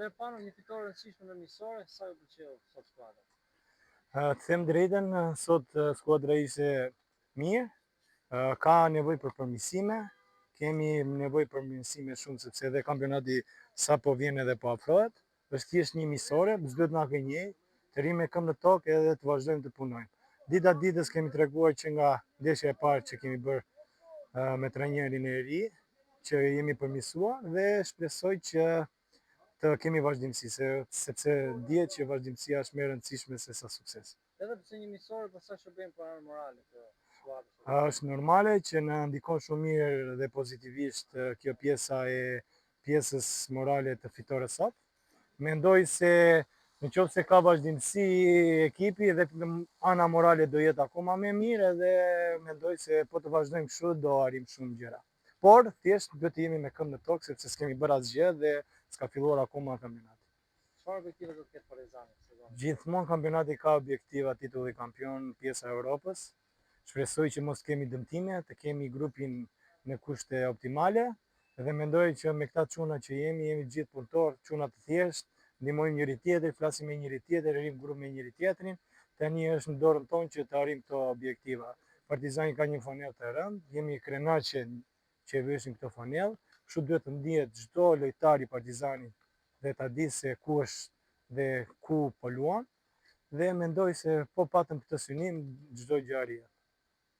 Atëherë panë një fitore e rëndësishme në misore, sa ju pëlqeu sot skuadra? Të them drejtën, sot skuadra ishte mirë, ka nevojë për përmirësime, kemi nevojë për përmirësime shumë sepse edhe kampionati sapo vjen edhe po afrohet, është thjesht një misore, s'do të na gënjej, të rrimë me këmbë në tokë edhe të vazhdojmë të punojmë. Dita ditës kemi treguar që nga ndeshja e parë që kemi bërë me trajnerin e ri, që jemi përmirësuar dhe shpresoj që të kemi vazhdimsi, sepse dihet që vazhdimësia është më e rëndësishme se sa suksesi. Edhe pse një misore, pastaj shërben për anën morale të skuadrës. Është normale që na ndikon shumë mirë dhe pozitivisht kjo pjesa e pjesës morale të fitores sot. Mendoj se në qoftë se ka vazhdimësi ekipi dhe ana morale do jetë akoma më mirë dhe mendoj se po të vazhdojmë kështu do arrim shumë gjëra. Por thjesht duhet të jemi me këmbë në tokë sepse s'kemi bërë asgjë dhe s'ka filluar akoma kampionati. Çfarë objektive do të ketë Partizani këtë sezon? Gjithmonë kampionati ka objektiva titulli kampion, pjesa e Europës. Shpresoj që mos kemi dëmtime, të kemi grupin në kushte optimale dhe mendoj që me këta çuna që jemi gjithë punëtor, çuna të thjeshtë, ndihmojmë njëri tjetrin, flasim me njëri tjetrin, rrim grup me njëri tjetrin. Tani është në dorën tonë që të arrijmë këto objektiva. Partizani ka një fonell të rëndë, jemi krenaçe që veshim këto fonell, kështu duhet të ndihet çdo lojtar i Partizanit dhe ta di se ku është dhe ku po luan. Dhe mendoj se po patëm këtë synim çdo gjë arrihet.